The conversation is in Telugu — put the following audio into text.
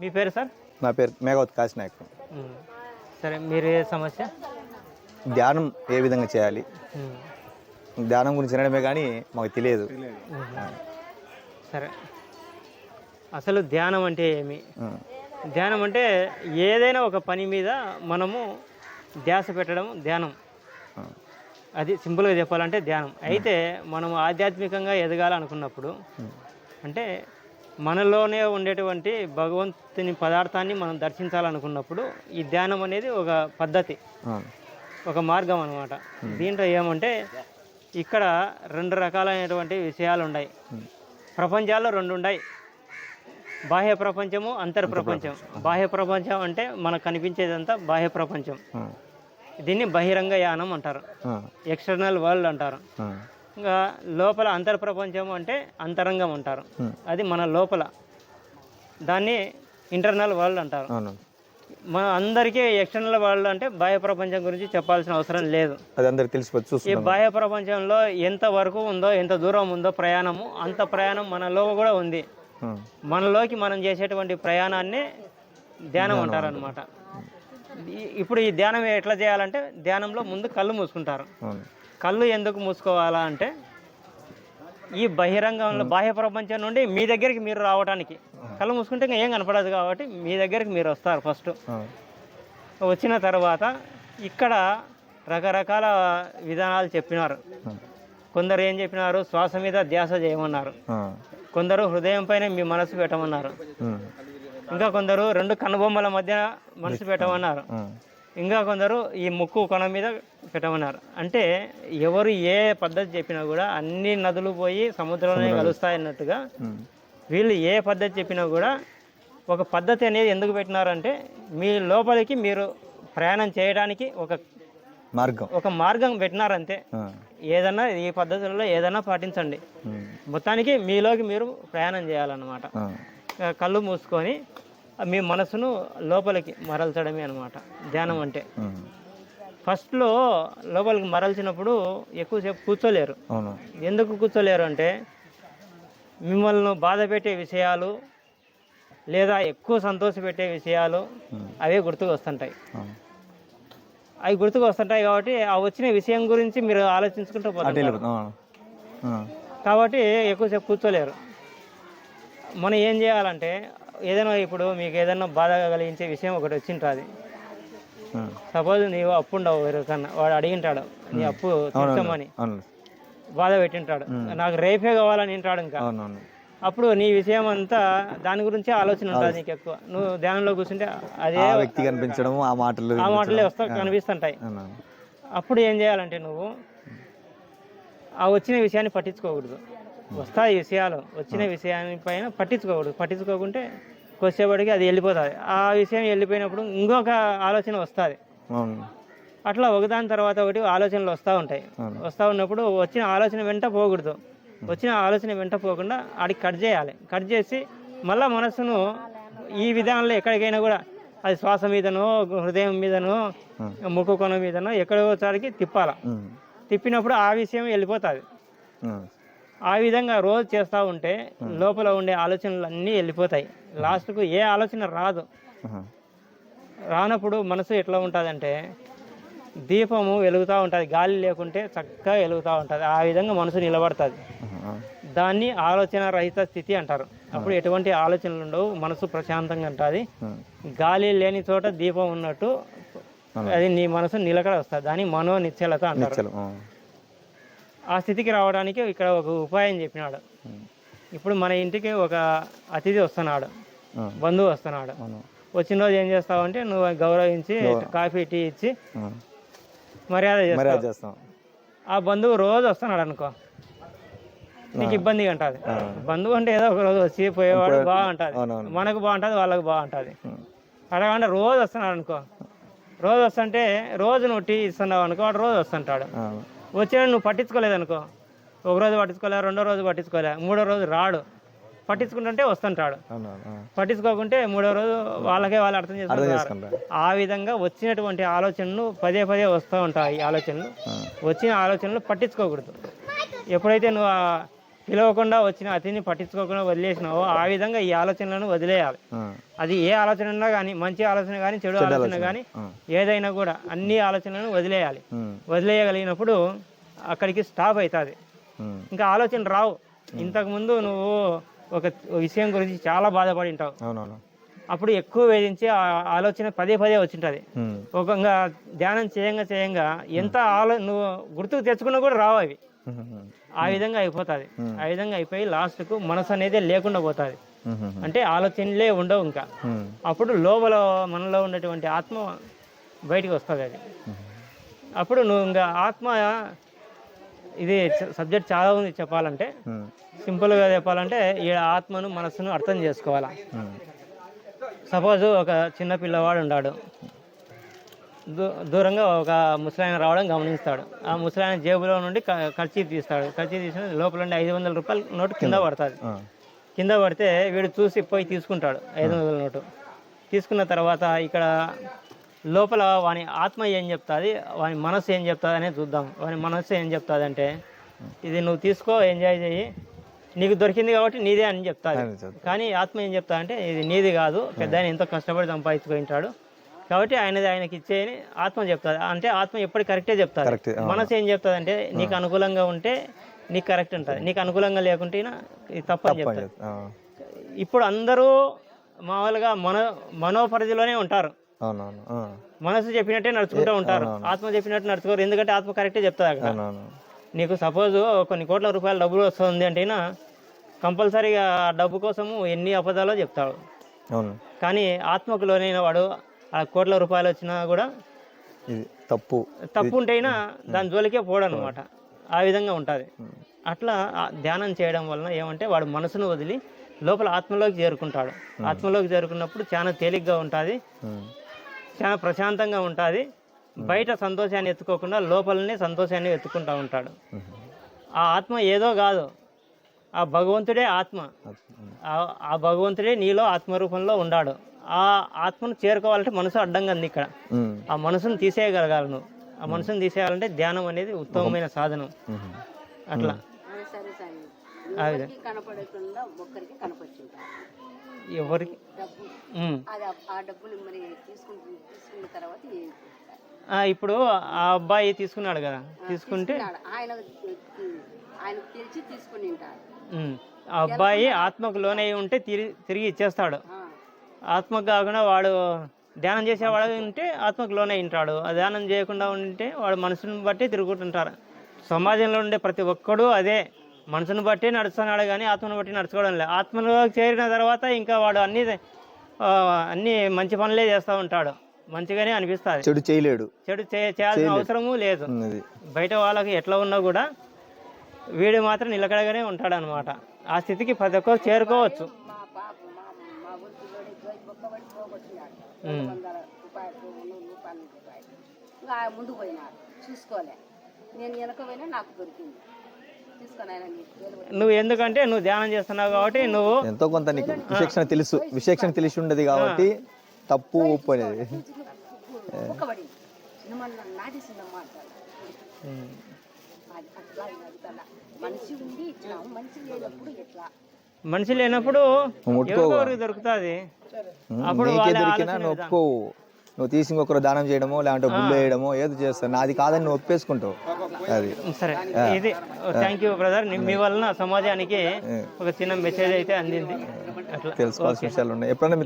మీ పేరు సార్? నా పేరు మేఘవత్ కాశీనాయక్. సరే, మీరు ఏ సమస్య? ధ్యానం ఏ విధంగా చేయాలి, ధ్యానం గురించి వినడమే కానీ మాకు తెలియదు. సరే, అసలు ధ్యానం అంటే ఏమి? ధ్యానం అంటే ఏదైనా ఒక పని మీద మనము ధ్యాస పెట్టడం ధ్యానం. అది సింపుల్గా చెప్పాలంటే ధ్యానం. అయితే మనము ఆధ్యాత్మికంగా ఎదగాలనుకున్నప్పుడు అంటే మనలోనే ఉండేటువంటి భగవంతుని పదార్థాన్ని మనం దర్శించాలనుకున్నప్పుడు ఈ ధ్యానం అనేది ఒక పద్ధతి, ఒక మార్గం అన్నమాట. దీంట్లో ఏమంటే ఇక్కడ 2 రకాలైనటువంటి విషయాలు ఉన్నాయి. ప్రపంచాల్లో 2 ఉన్నాయి, బాహ్య ప్రపంచము, అంతర్ ప్రపంచం. బాహ్య ప్రపంచం అంటే మనకు కనిపించేదంతా బాహ్య ప్రపంచం. దీన్ని బహిరంగ యానం అంటారు, ఎక్స్టర్నల్ వరల్డ్ అంటారు. ఇంకా లోపల అంతర్ ప్రపంచం అంటే అంతరంగం అంటారు, అది మన లోపల, దాన్ని ఇంటర్నల్ వరల్డ్ అంటారు. మన అందరికీ ఎక్స్టర్నల్ వరల్డ్ అంటే బాహ్య ప్రపంచం గురించి చెప్పాల్సిన అవసరం లేదు, అది అందరికి తెలిసిపోవచ్చు. ఈ బాహ్య ప్రపంచంలో ఎంత వరకు ఉందో, ఎంత దూరం ఉందో ప్రయాణము, అంత ప్రయాణం మనలో కూడా ఉంది. మనలోకి మనం చేసేటువంటి ప్రయాణాన్ని ధ్యానం అంటారు అనమాట. ఇప్పుడు ఈ ధ్యానం ఎట్లా చేయాలంటే ధ్యానంలో ముందు కళ్ళు మూసుకుంటారు. కళ్ళు ఎందుకు మూసుకోవాలా అంటే ఈ బహిరంగంలో బాహ్య ప్రపంచం నుండి మీ దగ్గరికి మీరు రావడానికి. కళ్ళు మూసుకుంటే ఇంకా ఏం కనపడదు కాబట్టి మీ దగ్గరికి మీరు వస్తారు. ఫస్ట్ వచ్చిన తర్వాత ఇక్కడ రకరకాల విధానాలు చెప్పినారు. కొందరు ఏం చెప్పినారు, శ్వాస మీద ధ్యాస చేయమన్నారు. కొందరు హృదయం పైన మీ మనసు పెట్టమన్నారు. ఇంకా కొందరు 2 కనుబొమ్మల మధ్య మనసు పెట్టమన్నారు. ఇంకా కొందరు ఈ ముక్కు కొన మీద పెట్టమన్నారు. అంటే ఎవరు ఏ పద్ధతి చెప్పినా కూడా అన్ని నదులు పోయి సముద్రంలోనే కలుస్తాయన్నట్టుగా వీళ్ళు ఏ పద్ధతి చెప్పినా కూడా ఒక పద్ధతి అనేది ఎందుకు పెట్టినారంటే మీ లోపలికి మీరు ప్రయాణం చేయడానికి ఒక మార్గం పెట్టినారంతే. ఏదన్నా ఈ పద్ధతులలో ఏదన్నా పాటించండి, మొత్తానికి మీలోకి మీరు ప్రయాణం చేయాలన్నమాట. కళ్ళు మూసుకొని మీ మనసును లోపలికి మరల్చడమే అనమాట ధ్యానం అంటే. ఫస్ట్లో లోపలికి మరల్చినప్పుడు ఎక్కువసేపు కూర్చోలేరు. ఎందుకు కూర్చోలేరు అంటే మిమ్మల్ని బాధ పెట్టే విషయాలు లేదా ఎక్కువ సంతోషపెట్టే విషయాలు అవే గుర్తుకు వస్తుంటాయి. అవి గుర్తుకు వస్తుంటాయి కాబట్టి ఆ వచ్చిన విషయం గురించి మీరు ఆలోచించుకుంటూ పోతారు. కాబట్టి ఎక్కువసేపు కూర్చోలేరు. మనం ఏం చేయాలంటే ఏదైనా ఇప్పుడు మీకు ఏదైనా బాధ కలిగించే విషయం ఒకటి వచ్చింటుంది. సపోజ్ నీవు అప్పు ఉండవు, ఎవరికన్నా వాడు అడిగింటాడు నీ అప్పు తీర్చమని, బాధ పెట్టింటాడు, నాకు రేపే కావాలని వింటాడు. ఇంకా అప్పుడు నీ విషయం అంతా దాని గురించే ఆలోచన ఉంటుంది నీకు ఎక్కువ. నువ్వు ధ్యానంలో కూర్చుంటే అదే వ్యక్తి కనిపించడం, ఆ మాటలే కనిపిస్తుంటాయి. అప్పుడు ఏం చేయాలంటే నువ్వు ఆ వచ్చిన విషయాన్ని పట్టించుకోకూడదు. వస్తాయి విషయాలు, వచ్చిన విషయాన్ని పైన పట్టించుకోకూడదు. పట్టించుకోకుంటే కొద్దిసేపటికి అది వెళ్ళిపోతుంది. ఆ విషయం వెళ్ళిపోయినప్పుడు ఇంకొక ఆలోచన వస్తుంది. అట్లా ఒకదాని తర్వాత ఒకటి ఆలోచనలు వస్తూ ఉంటాయి. వస్తూ ఉన్నప్పుడు వచ్చిన ఆలోచన వెంట పోకూడదు. వచ్చిన ఆలోచన వెంట పోకుండా ఆడికి కట్ చేయాలి. కట్ చేసి మళ్ళీ మనసును ఈ విధానంలో ఎక్కడికైనా కూడా అది శ్వాస మీదనో, హృదయం మీదనో, ముక్కు కొన మీదనో ఎక్కడోసారికి తిప్పాలి. తిప్పినప్పుడు ఆ విషయం వెళ్ళిపోతుంది. ఆ విధంగా రోజు చేస్తూ ఉంటే లోపల ఉండే ఆలోచనలు అన్నీ వెళ్ళిపోతాయి. లాస్ట్కు ఏ ఆలోచన రాదు. రానప్పుడు మనసు ఎట్లా ఉంటుందంటే దీపము వెలుగుతూ ఉంటుంది, గాలి లేకుంటే చక్కగా వెలుగుతూ ఉంటుంది. ఆ విధంగా మనసు నిలబడుతుంది. దాన్ని ఆలోచన రహిత స్థితి అంటారు. అప్పుడు ఎటువంటి ఆలోచనలు ఉండవు, మనసు ప్రశాంతంగా ఉంటుంది. గాలి లేని చోట దీపం ఉన్నట్టు అది నీ మనసు నిలకడ వస్తుంది. దాన్ని మనో నిశ్చలత అంటారు. ఆ స్థితికి రావడానికి ఇక్కడ ఒక ఉపాయం చెప్పినాడు. ఇప్పుడు మన ఇంటికి ఒక అతిథి వస్తున్నాడు, బంధువు వస్తున్నాడు. వచ్చిన రోజు ఏం చేస్తావు అంటే నువ్వు గౌరవించి కాఫీ టీ ఇచ్చి మర్యాద చేస్తావు. ఆ బంధువు రోజు వస్తున్నాడు అనుకో, నీకు ఇబ్బందిగా ఉంటుంది. బంధువు అంటే ఏదో ఒక రోజు వచ్చి పోయేవాడు బాగుంటుంది, మనకు బాగుంటుంది, వాళ్ళకు బాగుంటుంది. అడగంటే రోజు వస్తున్నాడు అనుకో, రోజు వస్తుంటే రోజు నువ్వు టీ ఇస్తున్నావు అనుకో, వాడు రోజు వస్తుంటాడు. వచ్చినా నువ్వు పట్టించుకోలేదనుకో, ఒకరోజు పట్టించుకోలే, 2వ రోజు పట్టించుకోలే, 3వ రోజు రాడు. పట్టించుకుంటుంటే వస్తుంటాడు, పట్టించుకోకుంటే 3వ రోజు వాళ్ళకే వాళ్ళు అర్థం చేసుకుంటారు. ఆ విధంగా వచ్చినటువంటి ఆలోచనలు పదే వస్తూ ఉంటాయి. ఈ ఆలోచనలు వచ్చిన ఆలోచనలు పట్టించుకోకూడదు. ఎప్పుడైతే నువ్వు పిలవకుండా వచ్చిన అతిథిని పట్టించుకోకుండా వదిలేసినావో ఆ విధంగా ఈ ఆలోచనలను వదిలేయాలి. అది ఏ ఆలోచన ఉన్నా కానీ, మంచి ఆలోచన కానీ, చెడు ఆలోచన కానీ, ఏదైనా కూడా అన్ని ఆలోచనలను వదిలేయాలి. వదిలేయగలిగినప్పుడు అక్కడికి స్టాప్ అవుతుంది, ఇంకా ఆలోచన రావు. ఇంతకుముందు నువ్వు ఒక విషయం గురించి చాలా బాధపడి ఉంటావు, అప్పుడు ఎక్కువ వేధించి ఆ ఆలోచన పదే పదే వచ్చింటుంది. ఇంకా ధ్యానం చేయంగా ఎంత నువ్వు గుర్తుకు తెచ్చుకున్నా కూడా రావు అవి. ఆ విధంగా అయిపోతుంది. ఆ విధంగా అయిపోయి లాస్ట్కు మనసు అనేది లేకుండా పోతుంది. అంటే ఆలోచనలే ఉండవు ఇంకా. అప్పుడు లోపల మనలో ఉన్నటువంటి ఆత్మ బయటికి వస్తుంది. అది అప్పుడు నువ్వు ఇంకా ఆత్మ, ఇది సబ్జెక్ట్ చాలా ఉంది చెప్పాలంటే, సింపుల్గా చెప్పాలంటే ఈ ఆత్మను మనసును అర్థం చేసుకోవాలా. సపోజ్ ఒక చిన్న పిల్లవాడు ఉన్నాడు, దూరంగా ఒక ముసలాయన రావడం గమనిస్తాడు. ఆ ముసలాయన జేబులో నుండి ఖర్చు తీస్తాడు. ఖర్చు తీసిన లోపల నుండి 500 రూపాయల నోటు కింద పడుతుంది. కింద పడితే వీడు చూసి పోయి తీసుకుంటాడు 500 నోటు. తీసుకున్న తర్వాత ఇక్కడ లోపల వాని ఆత్మ ఏం చెప్తుంది, వాని మనసు ఏం చెప్తుంది అనేది చూద్దాం. వాని మనసు ఏం చెప్తుంది అంటే, ఇది నువ్వు తీసుకో, ఎంజాయ్ చేయి, నీకు దొరికింది కాబట్టి నీదే అని చెప్తాది. కానీ ఆత్మ ఏం చెప్తా అంటే, ఇది నీది కాదు, పెద్ద ఆయన ఎంతో కష్టపడి సంపాదించుకుంటాడు కాబట్టి ఆయనకి ఇచ్చేయని ఆత్మ చెప్తుంది. అంటే ఆత్మ ఎప్పటికి కరెక్టే చెప్తుంది. మనసు ఏం చెప్తుంది అంటే, నీకు అనుకూలంగా ఉంటే నీకు కరెక్ట్ ఉంటుంది, నీకు అనుకూలంగా లేకుంటే ఇది తప్పు అని చెప్తుంది. ఇప్పుడు అందరూ మామూలుగా మనోపరిధిలోనే ఉంటారు. మనసు చెప్పినట్టే నడుచుకుంటూ ఉంటారు, ఆత్మ చెప్పినట్టు నడుచుకోరు. ఎందుకంటే ఆత్మ కరెక్టే చెప్తుంది అక్కడ. నీకు సపోజ్ కొన్ని కోట్ల రూపాయల డబ్బులు వస్తుంది అంటే కంపల్సరీగా ఆ డబ్బు కోసము ఎన్ని అబద్ధాలో చెప్తాడు. కానీ ఆత్మకు లోనైన వాడు ఆ కోట్ల రూపాయలు వచ్చినా కూడా తప్పు ఉంటేనా దాని జోలికే పోడు అనమాట. ఆ విధంగా ఉంటుంది. అట్లా ధ్యానం చేయడం వలన ఏమంటే వాడు మనసును వదిలి లోపల ఆత్మలోకి చేరుకుంటాడు. ఆత్మలోకి చేరుకున్నప్పుడు చాలా తేలిగ్గా ఉంటుంది, చాలా ప్రశాంతంగా ఉంటుంది. బయట సంతోషాన్ని ఎత్తుకోకుండా లోపలనే సంతోషాన్ని ఎత్తుకుంటూ ఉంటాడు. ఆ ఆత్మ ఏదో కాదు, ఆ భగవంతుడే ఆత్మ. ఆ భగవంతుడే నీలో ఆత్మరూపంలో ఉన్నాడు. ఆ ఆత్మను చేరుకోవాలంటే మనసు అడ్డంగా ఉంది ఇక్కడ. ఆ మనసును తీసేయగలగాలి నువ్వు. ఆ మనసును తీసేయాలంటే ధ్యానం అనేది ఉత్తమమైన సాధనం. అట్లా ఎవరికి ఇప్పుడు ఆ అబ్బాయి తీసుకున్నాడు కదా, తీసుకుంటే ఆ అబ్బాయి ఆత్మకు లోనై ఉంటే తిరిగి ఇచ్చేస్తాడు. ఆత్మకు కాకుండా వాడు ధ్యానం చేసేవాడు ఉంటే ఆత్మకు లోనై ఉంటాడు. ఆ ధ్యానం చేయకుండా ఉంటే వాడు మనసును బట్టి తిరుగుతుంటారు. సమాజంలో ఉండే ప్రతి ఒక్కడు అదే, మనసును బట్టి నడుస్తున్నాడు కానీ ఆత్మను బట్టి నడుచుకోవడం లేదు. ఆత్మలోకి చేరిన తర్వాత ఇంకా వాడు అన్ని మంచి పనులే చేస్తూ ఉంటాడు, మంచిగానే అనిపిస్తుంది. చెడు చేయలేడు, చెడు చేయాల్సిన అవసరము లేదు. బయట వాళ్ళకి ఎట్లా ఉన్నా కూడా వీడు మాత్రం నిలకడగానే ఉంటాడు అనమాట. ఆ స్థితికి ప్రతి ఒక్కరు చేరుకోవచ్చు. ముందు పోయినాడు చూసుకోలే, నేను వెనక పోయినా నాకు దొరికింది. నువ్వు ఎందుకంటే నువ్వు ధ్యానం చేస్తున్నావు కాబట్టి నువ్వు ఎంతో కొంత నీకు విశేషణ తెలిసి ఉండదు కాబట్టి తప్పు ఒప్పు అనేది మనిషి లేనప్పుడు దొరుకుతుంది. అప్పుడు ఒప్పుకోవు. నువ్వు తీసి ఇంకొకరు దానం చేయడమో లేదంటే గుళ్ళు వేయడమో ఏదో చేస్తావు, నాది కాదని నువ్వు ఒప్పేసుకుంటావు. అది సరే. ఇది థ్యాంక్ యూ బ్రదర్, మీ వలన సమాజానికి ఒక చిన్న మెసేజ్ అయితే అందింది. తెలుసుకోవాల్సిన విషయాలు ఉన్నాయి. ఎప్పుడైనా